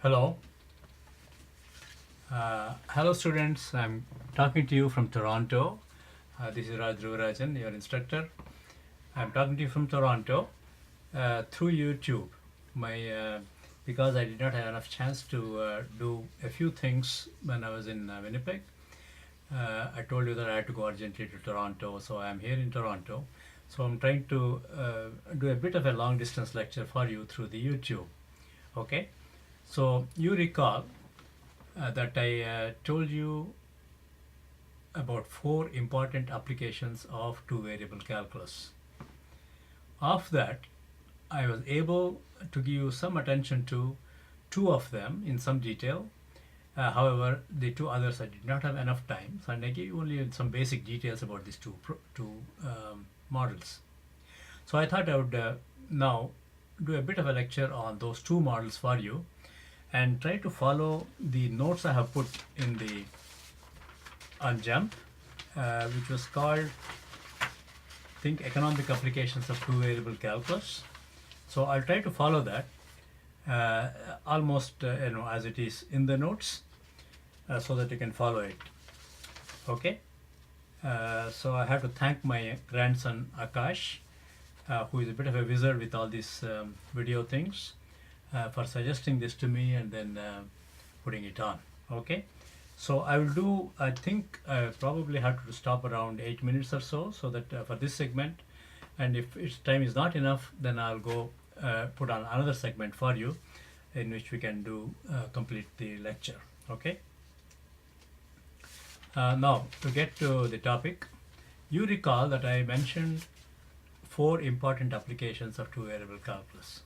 Hello. Hello students, I'm talking to you from Toronto. This is Raj Ruvarajan, your instructor. I'm talking to you from Toronto through YouTube. Because I did not have enough chance to do a few things when I was in Winnipeg. I told you that I had to go urgently to Toronto, so I'm here in Toronto. So I'm trying to do a bit of a long distance lecture for you through the YouTube. Okay, so you recall that I told you about four important applications of two variable calculus. Of that, I was able to give you some attention to two of them in some detail. However, the two others I did not have enough time, so I gave you only some basic details about these two models. So I thought I would now do a bit of a lecture on those two models for you and try to follow the notes I have put in the on JUMP, which was called Think Economic Applications of Two Variable Calculus. So I'll try to follow that almost as it is in the notes, so that you can follow it. Okay. So I have to thank my grandson Akash, who is a bit of a wizard with all these video things, for suggesting this to me and then putting it on. Okay, so I will do, I think I probably have to stop around 8 minutes or so, so that for this segment, and if its time is not enough, then I'll go put on another segment for you in which we can do complete the lecture. Okay. Now to get to the topic, you recall that I mentioned four important applications of two variable calculus.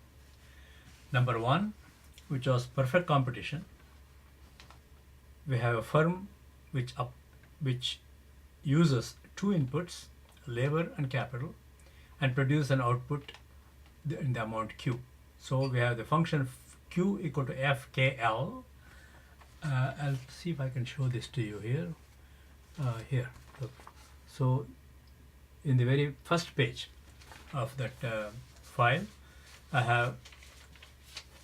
Number one, which was perfect competition. We have a firm which uses two inputs, labor and capital, and produce an output in the amount Q. So we have the function Q equal to FKL. I'll see if I can show this to you here. Here, look. So in the very first page of that file, I have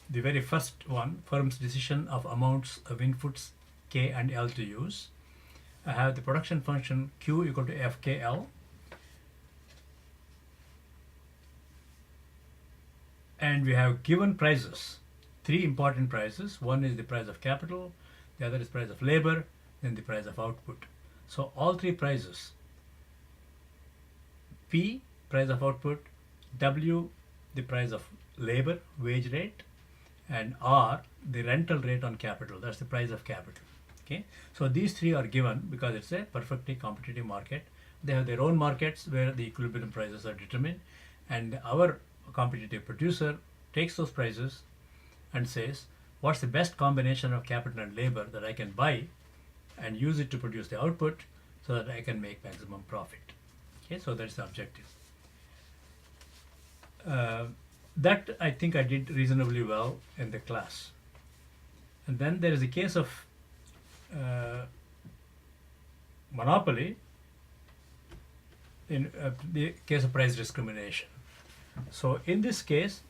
the very first one, firm's decision of amounts of inputs K and L to use. I have the production function Q equal to FKL. And we have given prices, three important prices. One is the price of capital, the other is price of labor, then the price of output. So all three prices, P, price of output, W, the price of labor, wage rate, and R, the rental rate on capital, that's the price of capital. Okay, so these three are given because it's a perfectly competitive market. They have their own markets where the equilibrium prices are determined, and our competitive producer takes those prices and says, what's the best combination of capital and labor that I can buy and use it to produce the output so that I can make maximum profit. Okay, so that's the objective. That I think I did reasonably well in the class. And then there is a case of monopoly in the case of price discrimination. So in this case,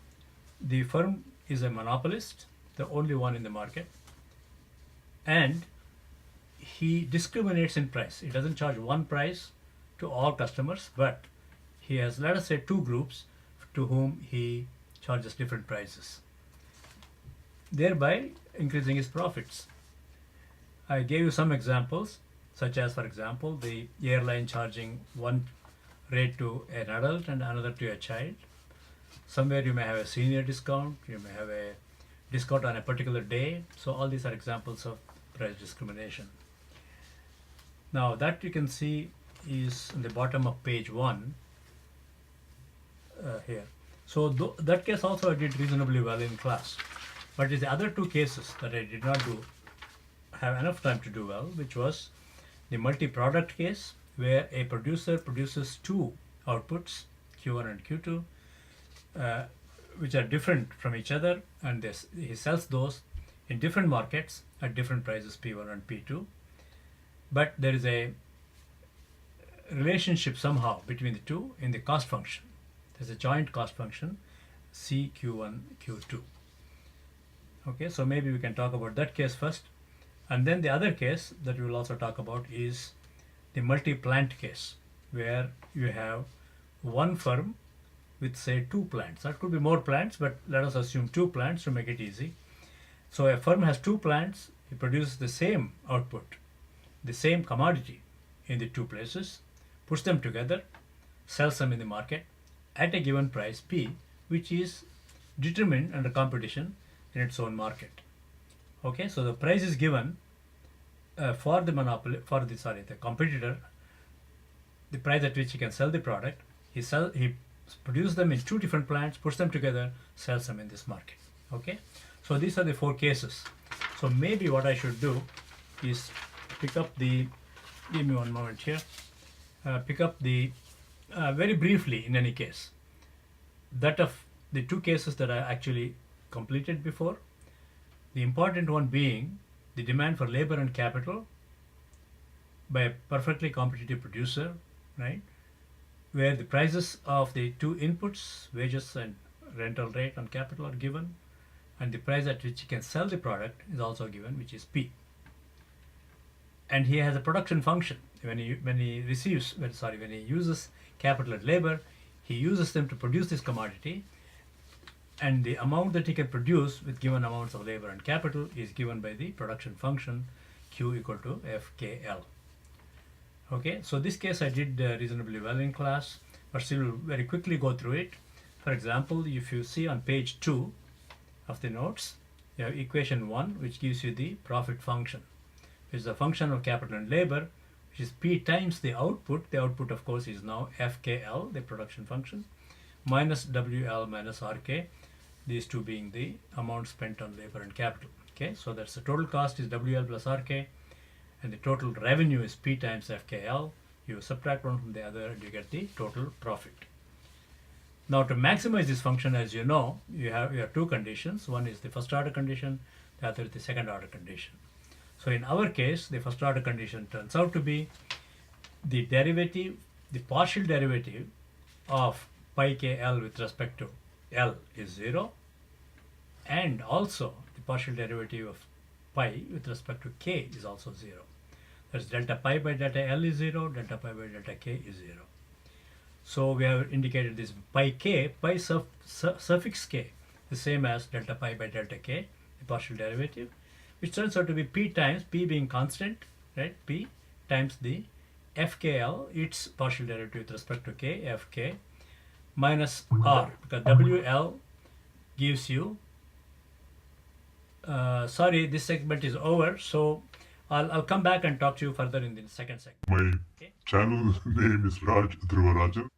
the firm is a monopolist, the only one in the market, and he discriminates in price. He doesn't charge one price to all customers, but he has, let us say, two groups to whom he charges different prices, thereby increasing his profits. I gave you some examples, such as, for example, the airline charging one rate to an adult and another to a child. Somewhere you may have a senior discount, you may have a discount on a particular day. So all these are examples of price discrimination. Now that you can see is in the bottom of page 1 here. So that case also I did reasonably well in class. But it's the other two cases that I did not have enough time to do well, which was the multi-product case, where a producer produces two outputs, Q1 and Q2, which are different from each other, and he sells those in different markets at different prices, P1 and P2. But there is a relationship somehow between the two in the cost function. There's a joint cost function, CQ1, Q2. Okay, so maybe we can talk about that case first. And then the other case that we will also talk about is the multi-plant case, where you have one firm with say 2 plants. That could be more plants, but let us assume 2 plants to make it easy. So a firm has 2 plants, it produces the same output, the same commodity in the 2 places, puts them together, sells them in the market at a given price P, which is determined under competition in its own market. Okay, so the price is given for the monopoly, for the competitor, the price at which he can sell the product. He produces them in 2 different plants, puts them together, sells them in this market. Okay, so these are the 4 cases. So maybe what I should do is pick up the, give me one moment here, pick up the, very briefly in any case, that of the 2 cases that I actually completed before. The important one being the demand for labor and capital by a perfectly competitive producer, right? Where the prices of the 2 inputs, wages and rental rate on capital, are given, and the price at which he can sell the product is also given, which is P. And he has a production function. When he uses capital and labor, he uses them to produce this commodity, and the amount that he can produce with given amounts of labor and capital is given by the production function Q equal to FKL. Okay, so this case I did reasonably well in class, but still very quickly go through it. For example, if you see on page 2 of the notes, you have equation 1, which gives you the profit function, which is a function of capital and labor, which is P times the output. The output, of course, is now FKL, the production function, minus WL minus RK, these two being the amount spent on labor and capital. Okay, so that's the total cost is WL plus RK, and the total revenue is P times FKL. You subtract one from the other and you get the total profit. Now, to maximize this function, as you know, you have 2 conditions. One is the first order condition, the other is the second order condition. So in our case, the first order condition turns out to be the derivative, the partial derivative of pi k L with respect to L is 0, and also the partial derivative of pi with respect to K is also 0. That's delta pi by delta L is 0, delta pi by delta K is 0. So we have indicated this pi k, pi suffix k, the same as delta pi by delta K, the partial derivative, which turns out to be P times, P being constant, right, P times the FKL, its partial derivative with respect to K, Fk, minus R, because WL gives you, sorry, this segment is over, so I'll come back and talk to you further in the second segment. My channel name is Raj Dhruvarajan.